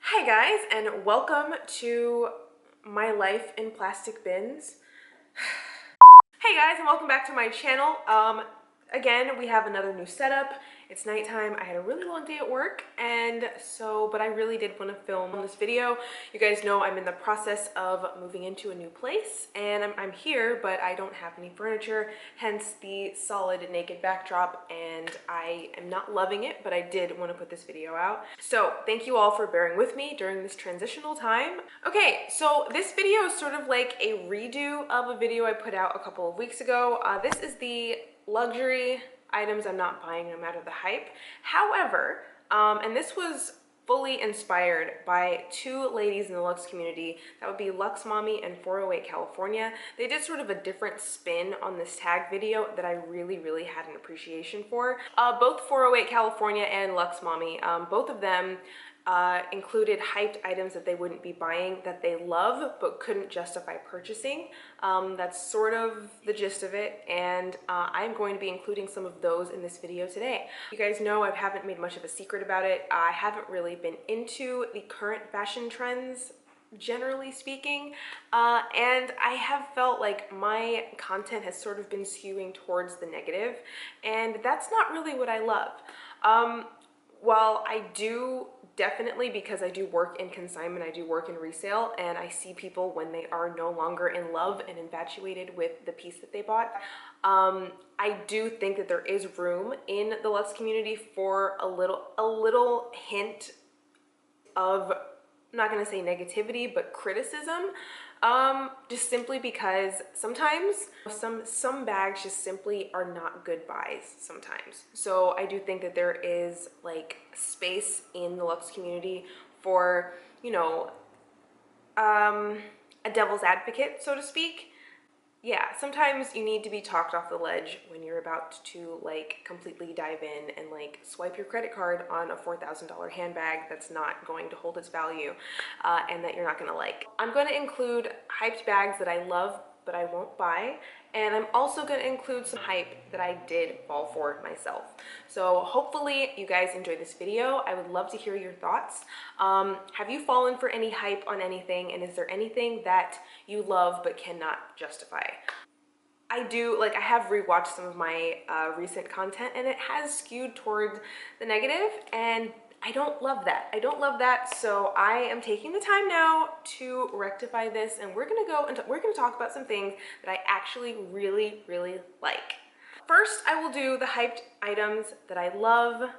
Hi guys, and welcome to my life in plastic bins. Hey guys, and welcome back to my channel. Again, we have another new setup. It's nighttime. I had a really long day at work, but I really did want to film this video. You guys know I'm in the process of moving into a new place, and I'm here, but I don't have any furniture, hence the solid naked backdrop, and I am not loving it, but I did want to put this video out. So thank you all for bearing with me during this transitional time. Okay, so this video is sort of like a redo of a video I put out a couple of weeks ago. This is the luxury items I'm not buying no matter the hype. However, and this was fully inspired by two ladies in the Lux community. That would be Lux Mommy and 408 California. They did sort of a different spin on this tag video that I really had an appreciation for. Both 408 California and Lux Mommy, both of them included hyped items that they wouldn't be buying that they love but couldn't justify purchasing. That's sort of the gist of it, and I'm going to be including some of those in this video today. You guys know I haven't made much of a secret about it. I haven't really been into the current fashion trends, generally speaking, and I have felt like my content has sort of been skewing towards the negative, and that's not really what I love. While I do definitely, because I do work in consignment, I do work in resale, and I see people when they are no longer in love and infatuated with the piece that they bought. I do think that there is room in the Lux community for a little hint of, I'm not gonna say negativity, but criticism. Just simply because sometimes some bags just simply are not good buys sometimes. So I do think that there is like space in the Lux community for, you know, a devil's advocate, so to speak. Yeah, sometimes you need to be talked off the ledge when you're about to like completely dive in and like swipe your credit card on a $4,000 handbag that's not going to hold its value, and that you're not gonna like. I'm gonna include hyped bags that I love but I won't buy, and I'm also gonna include some hype that I did fall for myself. So hopefully you guys enjoy this video. I would love to hear your thoughts. Have you fallen for any hype on anything, and is there anything that you love but cannot justify? I have rewatched some of my recent content, and it has skewed towards the negative, and I don't love that. I don't love that, so I am taking the time now to rectify this, and we're gonna go and we're gonna talk about some things that I actually really like. First, I will do the hyped items that I love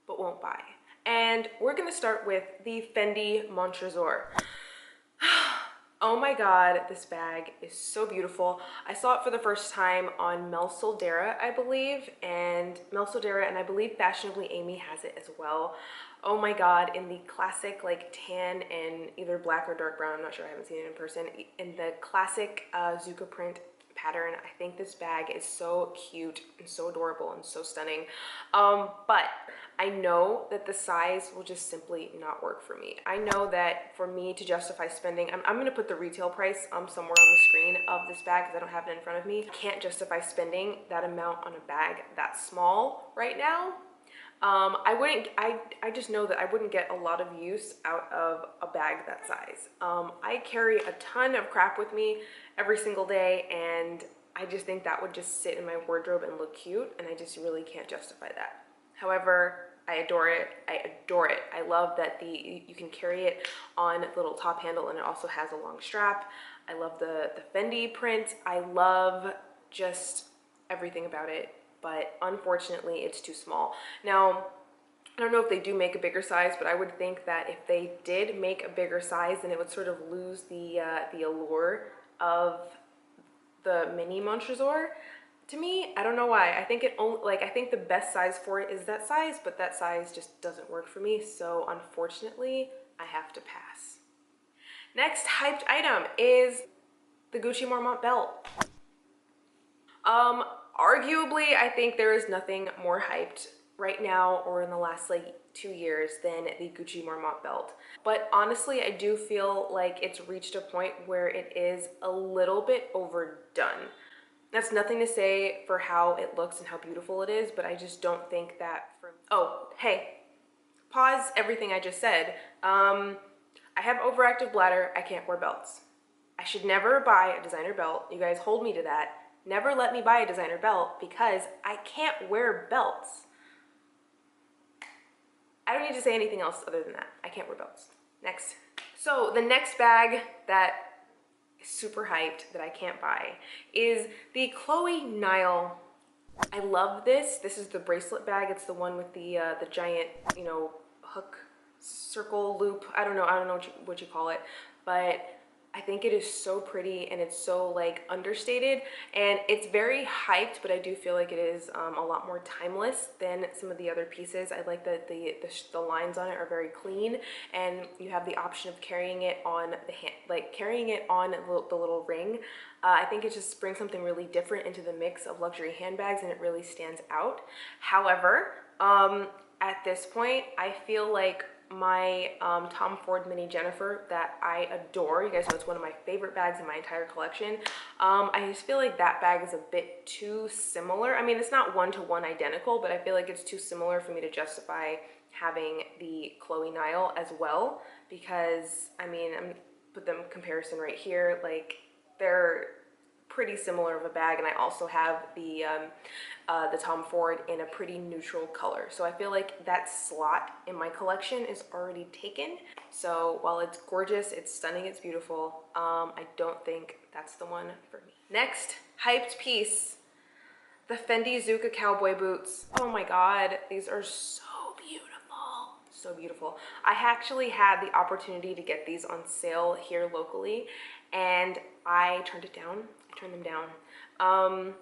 but won't buy. And we're gonna start with the Fendi Montrezor. Oh my god, this bag is so beautiful. I saw it for the first time on Mel Soldera, I believe, and I believe Fashionably Amy has it as well. Oh my god, in the classic like tan and either black or dark brown, I'm not sure, I haven't seen it in person, in the classic Zucca print pattern. I think this bag is so cute and so adorable and so stunning, but I know that the size will just simply not work for me. I know that for me to justify spending, I'm gonna put the retail price somewhere on the screen of this bag because I don't have it in front of me. I can't justify spending that amount on a bag that small right now. I just know that I wouldn't get a lot of use out of a bag that size. I carry a ton of crap with me every single day, and I just think that would just sit in my wardrobe and look cute, and I just really can't justify that. However, I adore it. I adore it. I love that you can carry it on the little top handle, and it also has a long strap. I love the Fendi print. I love just everything about it, but unfortunately it's too small. Now, I don't know if they do make a bigger size, but I would think that if they did make a bigger size, then it would sort of lose the allure of the mini Montrezor. To me, I don't know why. I think I think the best size for it is that size, but that size just doesn't work for me. So unfortunately, I have to pass. Next hyped item is the Gucci Marmont belt. Arguably, I think there is nothing more hyped right now or in the last like 2 years than the Gucci Marmont belt. But honestly, I do feel like it's reached a point where it is a little bit overdone. That's nothing to say for how it looks and how beautiful it is, but I just don't think that oh, hey, pause everything I just said. I have overactive bladder. I can't wear belts. I should never buy a designer belt. You guys hold me to that. Never let me buy a designer belt because I can't wear belts. I don't need to say anything else other than that. I can't wear belts. Next. So the next bag that is super hyped that I can't buy is the Chloe Nile. I love this. This is the bracelet bag. It's the one with the giant, you know, hook, circle, loop. I don't know what you call it, but I think it is so pretty and it's so like understated and it's very hyped, but I do feel like it is a lot more timeless than some of the other pieces. I like that the lines on it are very clean and you have the option of carrying it on the hand, like carrying it on the little ring. I think it just brings something really different into the mix of luxury handbags and it really stands out. However, at this point, I feel like my Tom Ford Mini Jennifer that I adore, you guys know it's one of my favorite bags in my entire collection. I just feel like that bag is a bit too similar. I mean, it's not one-to-one identical, but I feel like it's too similar for me to justify having the Chloe Nile as well, because I mean, I'm gonna put them comparison right here, like they're pretty similar of a bag, and I also have the Tom Ford in a pretty neutral color. So I feel like that slot in my collection is already taken. So while it's gorgeous, it's stunning, it's beautiful, I don't think that's the one for me. Next hyped piece, the Fendi Zuka cowboy boots. Oh my God, these are so beautiful. So beautiful. I actually had the opportunity to get these on sale here locally and I turned it down. I turned them down.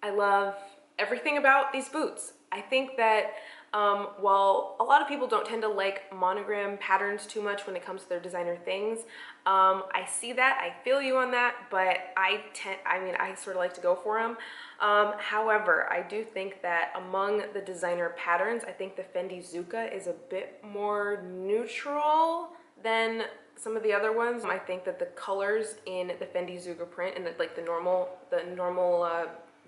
I love everything about these boots. I think that while a lot of people don't tend to like monogram patterns too much when it comes to their designer things, I see that, I feel you on that, but I sort of like to go for them. However, I do think that among the designer patterns, I think the Fendi Zuka is a bit more neutral than some of the other ones. I think that the colors in the Fendi Zuka print and the normal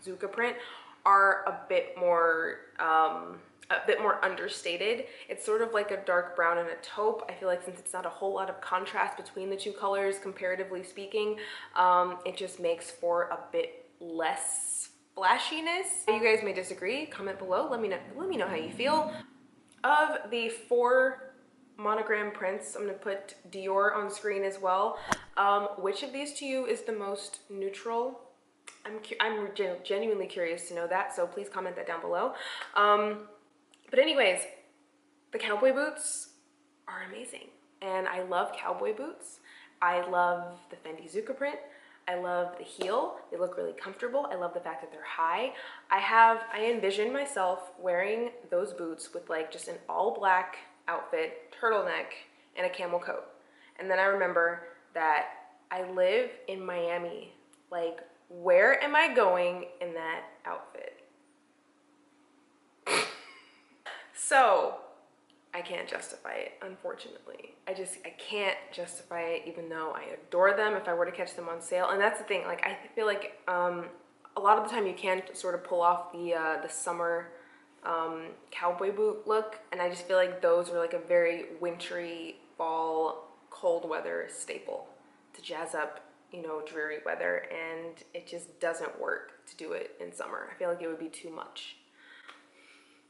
Zuka print are a bit more understated. It's sort of like a dark brown and a taupe. I feel like since it's not a whole lot of contrast between the two colors, comparatively speaking, it just makes for a bit less flashiness. You guys may disagree. Comment below. Let me know how you feel. Of the 4 monogram prints, I'm gonna put Dior on screen as well. Which of these to you is the most neutral? I'm genuinely curious to know that, so please comment that down below. But anyways, the cowboy boots are amazing, and I love cowboy boots. I love the Fendi Zuka print. I love the heel. They look really comfortable. I love the fact that they're high. I envision myself wearing those boots with like just an all black outfit, turtleneck, and a camel coat. And then I remember that I live in Miami. Like, where am I going in that outfit? So I can't justify it, unfortunately. I can't justify it, even though I adore them if I were to catch them on sale. And that's the thing, like I feel like a lot of the time you can sort of pull off the summer cowboy boot look, and I just feel like those are like a very wintry, fall, cold weather staple to jazz up, you know, dreary weather, and it just doesn't work to do it in summer. I feel like it would be too much.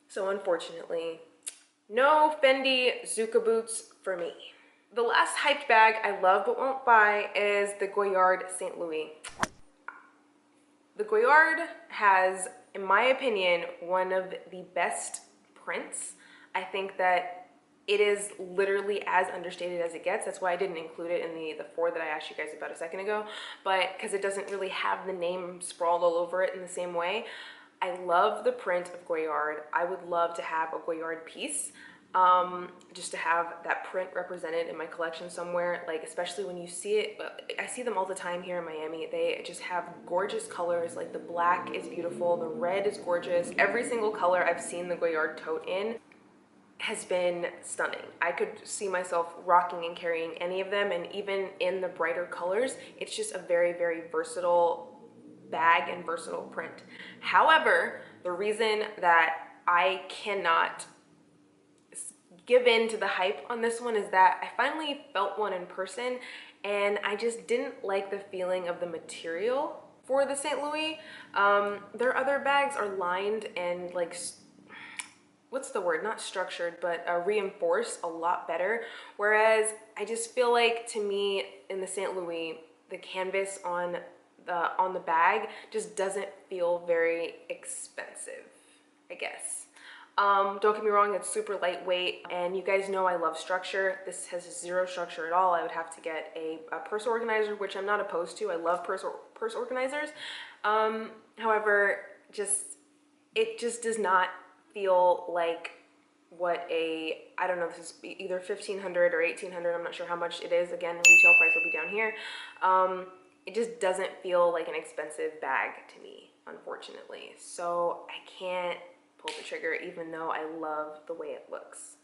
So unfortunately, no Fendi Zuka boots for me. The last hyped bag I love but won't buy is the Goyard St. Louis. The Goyard has, in my opinion, one of the best prints. I think that it is literally as understated as it gets. That's why I didn't include it in the 4 that I asked you guys about a second ago, but because it doesn't really have the name sprawled all over it in the same way. I love the print of Goyard. I would love to have a Goyard piece, just to have that print represented in my collection somewhere, like especially when you see it. I see them all the time here in Miami. They just have gorgeous colors. Like the black is beautiful, the red is gorgeous. Every single color I've seen the Goyard tote in has been stunning. I could see myself rocking and carrying any of them, and even in the brighter colors, it's just a very, very versatile bag and versatile print. However, the reason that I cannot give in to the hype on this one is that I finally felt one in person, and I just didn't like the feeling of the material for the St. Louis. Their other bags are lined and like, what's the word, not structured, but reinforced a lot better, whereas I just feel like, to me, in the St. Louis, the canvas on the bag just doesn't feel very expensive, I guess. Don't get me wrong, it's super lightweight, and you guys know I love structure. This has zero structure at all. I would have to get a purse organizer, which I'm not opposed to. I love purse organizers. However, it just does not feel like what I don't know, this is either 1,500 or 1,800, I'm not sure how much it is. Again, retail price will be down here. It just doesn't feel like an expensive bag to me, unfortunately. So I can't pull the trigger, even though I love the way it looks.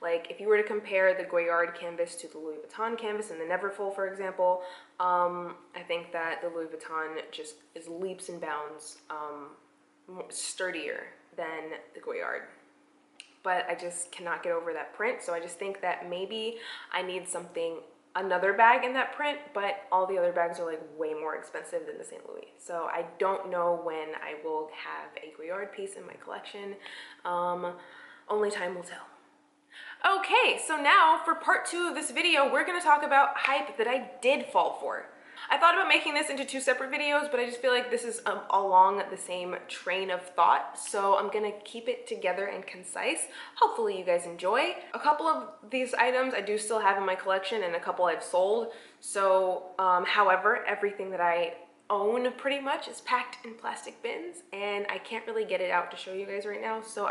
Like, if you were to compare the Goyard canvas to the Louis Vuitton canvas and the Neverfull, for example, I think that the Louis Vuitton just is leaps and bounds sturdier than the Goyard. But I just cannot get over that print, so I just think that maybe I need another bag in that print, but all the other bags are like way more expensive than the St. Louis. So I don't know when I will have a Goyard piece in my collection. Only time will tell. Okay, so now for part 2 of this video, we're gonna talk about hype that I did fall for. I thought about making this into 2 separate videos, but I just feel like this is along the same train of thought, so I'm gonna keep it together and concise. Hopefully you guys enjoy. A couple of these items I do still have in my collection, and a couple I've sold. So, however, everything that I own pretty much is packed in plastic bins, and I can't really get it out to show you guys right now. So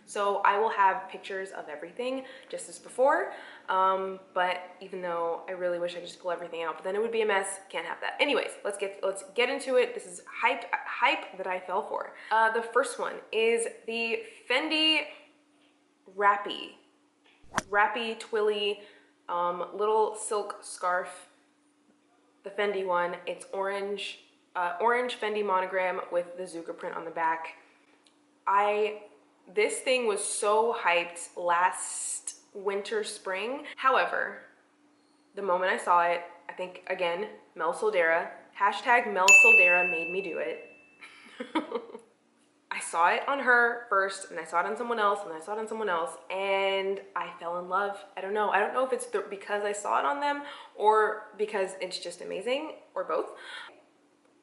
so I will have pictures of everything just as before, but even though I really wish I could just pull everything out, but then it would be a mess. Can't have that. Anyways, let's get into it. This is hype that I fell for. The first one is the Fendi Wrappy Twilly little silk scarf. The Fendi one. It's orange Fendi monogram with the Zucca print on the back. This thing was so hyped last winter, spring. However, the moment I saw it, I think, again, Mel Soldera, hashtag Mel Soldera made me do it. I saw it on her first, and I saw it on someone else, and I saw it on someone else, and I fell in love. I don't know if it's because I saw it on them or because it's just amazing, or both.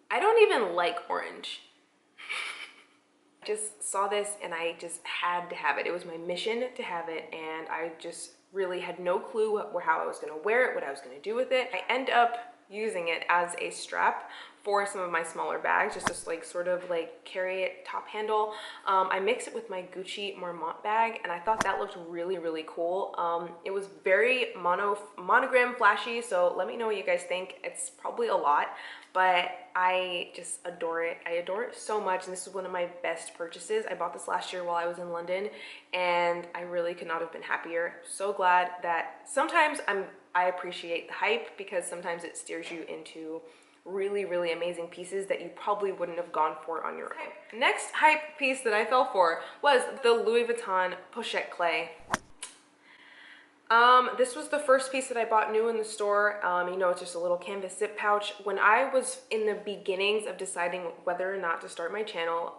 I don't even like orange. I just saw this and I just had to have it. It was my mission to have it, and I just really had no clue how I was gonna wear it, what I was gonna do with it. I end up using it as a strap for some of my smaller bags, just to like sort of like carry it top handle. I mix it with my Gucci Marmont bag, and I thought that looked really, really cool. It was very monogram flashy, so let me know what you guys think. It's probably a lot, but I just adore it. I adore it so much, and this is one of my best purchases. I bought this last year while I was in London, and I really could not have been happier. So glad that sometimes I appreciate the hype, because sometimes it steers you into really, really amazing pieces that you probably wouldn't have gone for on your own. Next hype piece that I fell for was the Louis Vuitton Pochette Clay. This was the first piece that I bought new in the store. You know, it's just a little canvas zip pouch. When I was in the beginnings of deciding whether or not to start my channel,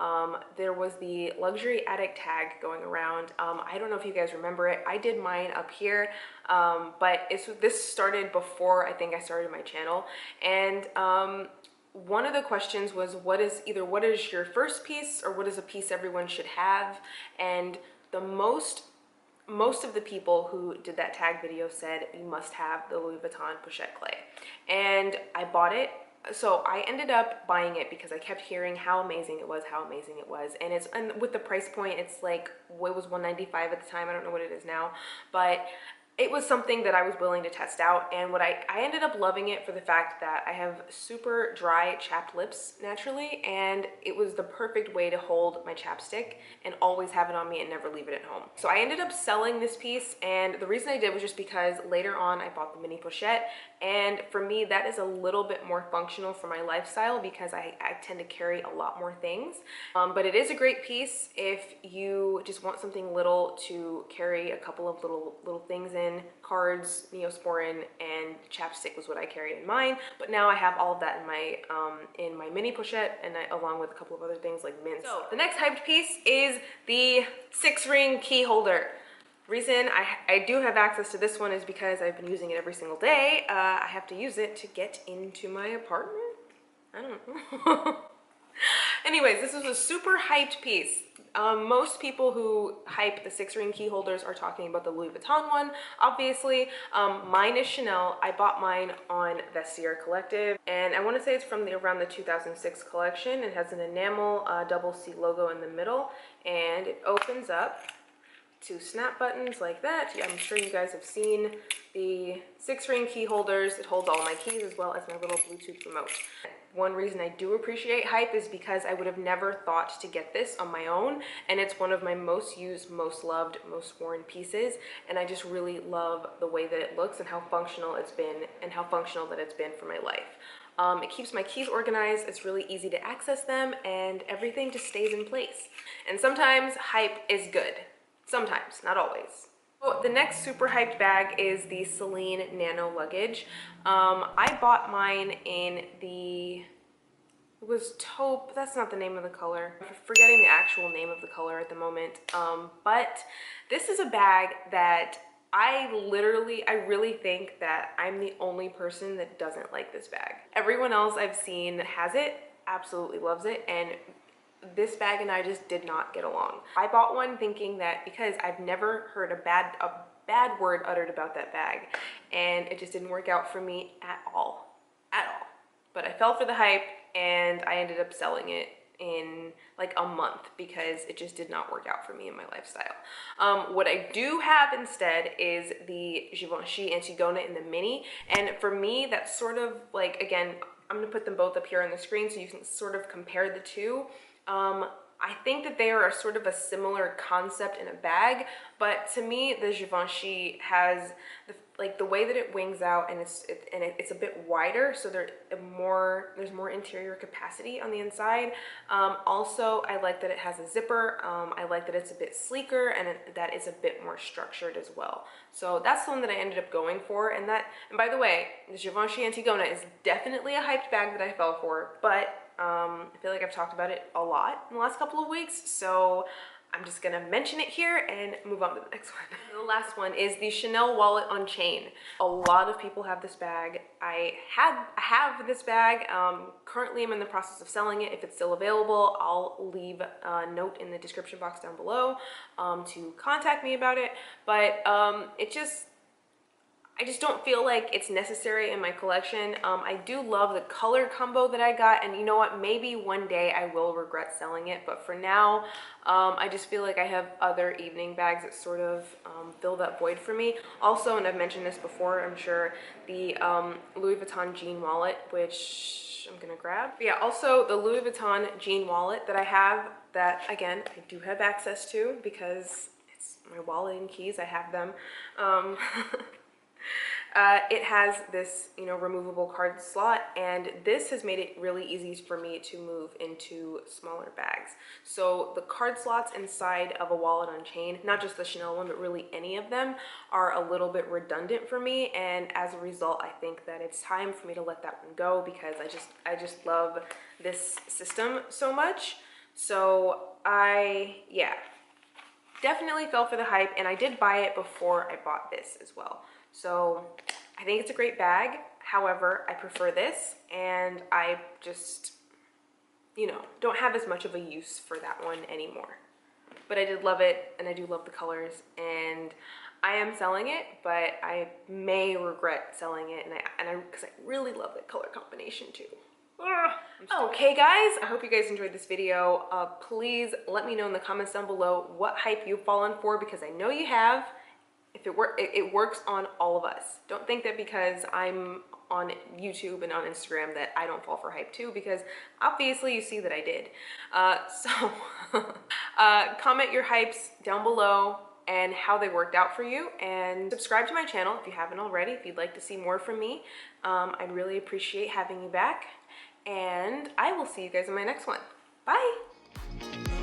there was the luxury attic tag going around. I don't know if you guys remember it. I did mine up here, but this started before I think I started my channel. And one of the questions was, what is your first piece, or what is a piece everyone should have? And most of the people who did that tag video said you must have the Louis Vuitton Pochette Clay, and I bought it. So I ended up buying it because I kept hearing how amazing it was, and with the price point, it's like, it was $195 at the time. I don't know what it is now, but it was something that I was willing to test out, and what I ended up loving it for the fact that I have super dry chapped lips naturally, and it was the perfect way to hold my chapstick and always have it on me and never leave it at home. So I ended up selling this piece, and the reason I did was just because later on I bought the mini pochette, and for me that is a little bit more functional for my lifestyle because I tend to carry a lot more things. But it is a great piece if you just want something little to carry a couple of little things in. Cards, Neosporin, and chapstick was what I carried in mine, but now I have all of that in my mini pochette, and along with a couple of other things like mints. So the next hyped piece is the 6-ring key holder. Reason I do have access to this one is because I've been using it every single day. I have to use it to get into my apartment. I don't know. Anyways, this is a super hyped piece. Most people who hype the 6-ring key holders are talking about the Louis Vuitton one, obviously. Mine is Chanel. I bought mine on Vestiaire Collective, and I want to say it's from around the 2006 collection. It has an enamel double C logo in the middle, and it opens up to snap buttons like that. I'm sure you guys have seen the 6-ring key holders. It holds all my keys as well as my little Bluetooth remote. One reason I do appreciate hype is because I would have never thought to get this on my own, and it's one of my most used, most loved, most worn pieces, and I just really love the way that it looks and how functional it's been and how functional that it's been for my life. It keeps my keys organized, it's really easy to access them, and everything just stays in place. And sometimes hype is good. Sometimes, not always. So the next super hyped bag is the Celine Nano luggage. I bought mine in it was taupe, that's not the name of the color. I'm forgetting the actual name of the color at the moment. But this is a bag that I really think that I'm the only person that doesn't like this bag. Everyone else I've seen that has it absolutely loves it, and this bag and I just did not get along. I bought one thinking that because I've never heard a bad word uttered about that bag, and it just didn't work out for me at all. But I fell for the hype, and I ended up selling it in like a month because it just did not work out for me in my lifestyle. What I do have instead is the Givenchy Antigona in the mini, and for me that's sort of like, again, I'm gonna put them both up here on the screen so you can sort of compare the two. I think that they are sort of a similar concept in a bag, but to me the Givenchy has the way that it wings out, and it's a bit wider, so there's more interior capacity on the inside. Also, I like that it has a zipper. I like that it's a bit sleeker, and that is a bit more structured as well. So that's the one that I ended up going for, and by the way, the Givenchy Antigona is definitely a hyped bag that I fell for, but I feel like I've talked about it a lot in the last couple of weeks, so I'm just gonna mention it here and move on to the next one. The last one is the Chanel wallet on chain. A lot of people have this bag. I have this bag. Currently I'm in the process of selling it. If it's still available, I'll leave a note in the description box down below to contact me about it. But I just don't feel like it's necessary in my collection. I do love the color combo that I got, and you know what, maybe one day I will regret selling it, but for now, I just feel like I have other evening bags that sort of fill that void for me. Also, and I've mentioned this before, I'm sure, the Louis Vuitton jean wallet, which I'm gonna grab. But yeah, also the Louis Vuitton jean wallet that I have, that again, I do have access to because it's my wallet and keys, I have them. It has this, removable card slot, and this has made it really easy for me to move into smaller bags. So the card slots inside of a wallet on chain, not just the Chanel one, but really any of them, are a little bit redundant for me, and as a result, I think that it's time for me to let that one go because I just love this system so much. So yeah, definitely fell for the hype, and I did buy it before I bought this as well. So I think it's a great bag. However, I prefer this, and I just, don't have as much of a use for that one anymore. But I did love it, and I do love the colors, and I am selling it, but I may regret selling it, because I really love that color combination too. Okay guys, I hope you guys enjoyed this video. Please let me know in the comments down below what hype you've fallen for, because I know you have. If it works on all of us. Don't think that because I'm on YouTube and on Instagram that I don't fall for hype too, because obviously you see that I did. Comment your hypes down below and how they worked out for you, and subscribe to my channel if you haven't already, if you'd like to see more from me. I'd really appreciate having you back, and I will see you guys in my next one. Bye.